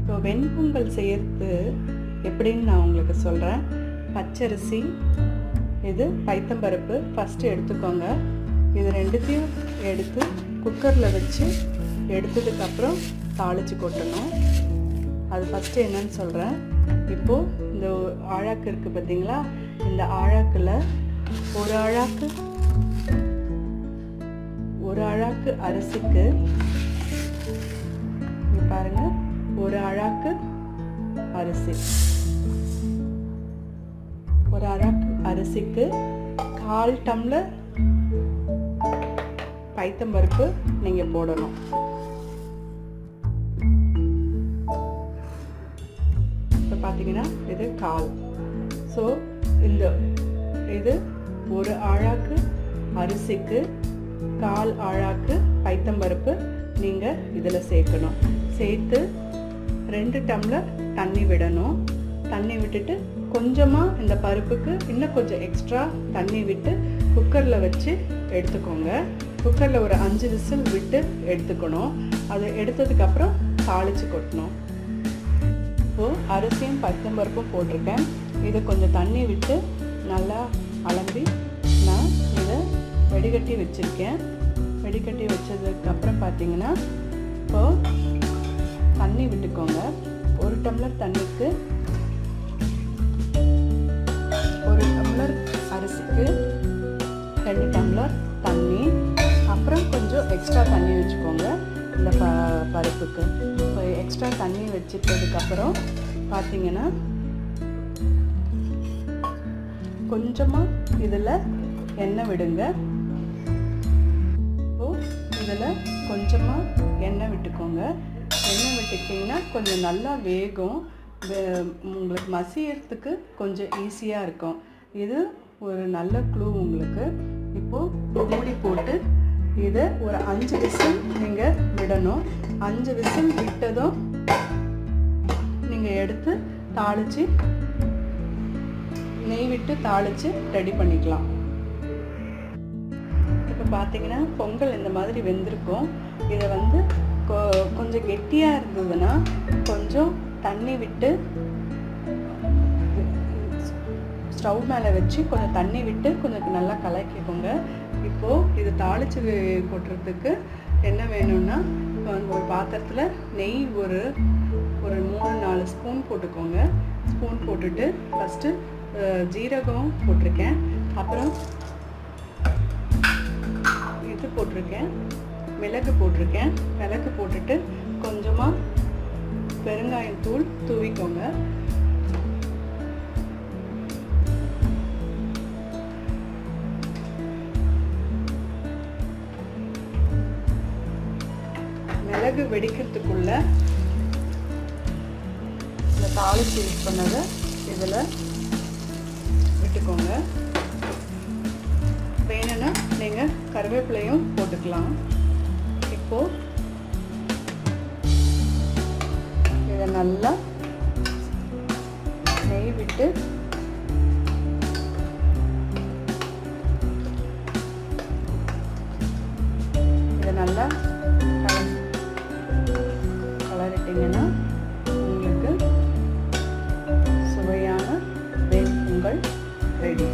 இப்போ வெண்பொங்கல் செய்கிறது எப்படின்னு நான் உங்களுக்கு சொல்கிறேன். பச்சரிசி, இது பைத்தம்பருப்பு ஃபஸ்ட்டு எடுத்துக்கோங்க. இது ரெண்டுத்தையும் எடுத்து குக்கரில் வச்சு எடுத்ததுக்கப்புறம் தாளித்து கொட்டணும். அது ஃபஸ்ட்டு என்னன்னு சொல்கிறேன். இப்போது இந்த ஆழாக்கு இருக்குது பார்த்தீங்களா, இந்த ஆழாக்கில் ஒரு அழாக்கு அரிசிக்கு பாருங்கள், ஒரு அழாக்கு அரிசிக்கு 1/4 டம்ளர் பைத்தம்பருப்பு நீங்கள் போடணும். இப்போ பார்த்தீங்கன்னா இது 1/4. ஸோ இது ஒரு அழாக்கு அரிசிக்கு 1/4 அழாக்கு பைத்தம்பருப்பு நீங்கள் இதில் சேர்க்கணும். சேர்த்து 2 டம்ளர் தண்ணி விடணும். தண்ணி விட்டுட்டு கொஞ்சமாக இந்த பருப்புக்கு இன்னும் கொஞ்சம் எக்ஸ்ட்ரா தண்ணி விட்டு குக்கரில் வச்சு எடுத்துக்கோங்க. குக்கரில் ஒரு 5 விசில் விட்டு எடுத்துக்கணும். அது எடுத்ததுக்கப்புறம் தாளித்து கொட்டணும். இப்போது அரிசியும் பைத்தம்பருப்பும் போட்டிருக்கேன். இதை கொஞ்சம் தண்ணி விட்டு நல்லா அலம்பி நான் இதை வடிகட்டி வச்சுருக்கேன். வடிகட்டி வச்சதுக்கப்புறம் பார்த்தீங்கன்னா இப்போது தண்ணி விட்டுக்கோங்க. 1 டம்ளர் தண்ணிக்கு 1 டம்ளர் அரிசிக்கு 2 டம்ளர் தண்ணி, அப்புறம் கொஞ்சம் எக்ஸ்ட்ரா தண்ணி வச்சுக்கோங்க இந்த பருப்புக்கு. இப்போ எக்ஸ்ட்ரா தண்ணி வச்சுட்டதுக்கப்புறம் பார்த்தீங்கன்னா கொஞ்சமாக இதில் எண்ணெய் விடுங்க. இப்போது இதில் கொஞ்சமாக எண்ணெய் விட்டுக்கோங்க. எண்ணெய் விட்டுக்கிட்டிங்கன்னா கொஞ்சம் நல்லா வேகும், உங்களுக்கு மசியறதுக்கு கொஞ்சம் ஈஸியாக இருக்கும். இது ஒரு நல்ல க்ளூ உங்களுக்கு. இப்போது மூடி போட்டு இதை ஒரு 5 விசில் நீங்கள் விடணும். 5 விசில் விட்டதும் நீங்கள் எடுத்து தாளித்து நெய் விட்டு தாளித்து ரெடி பண்ணிக்கலாம். இப்போ பார்த்தீங்கன்னா பொங்கல் இந்த மாதிரி வெந்திருக்கும். இதை கொஞ்சம் கெட்டியாக இருந்ததுன்னா கொஞ்சம் தண்ணி விட்டு ஸ்டவ் மேலே வச்சு கொஞ்சம் தண்ணி விட்டு கொஞ்சம் நல்லா கலக்கிக்கோங்க. இப்போது இது தாளித்து கொட்டுறதுக்கு என்ன வேணும்னா ஒரு பாத்திரத்தில் நெய் ஒரு 3-4 ஸ்பூன் போட்டுக்கோங்க. ஸ்பூன் போட்டுட்டு ஃபஸ்ட்டு ஜீரகம் போட்டிருக்கேன், அப்புறம் இது போட்டிருக்கேன், மிளகு போட்டிருக்கேன். மிளகு போட்டுட்டு கொஞ்சமாக பெருங்காயம் தூள் தூவிக்கோங்க. மிளகு வெடிக்கிறதுக்குள்ள இந்த தாளித்து யூஸ் பண்ணதை இதில் விட்டுக்கோங்க. வேணும்னா நீங்கள் கருவேப்பிலையும் போட்டுக்கலாம். இப்போது இதை நல்லா நெய் விட்டு இதை நல்லா கலரிட்டிங்கன்னா உங்களுக்கு சுவையான வெண்பொங்கல் ரெடி.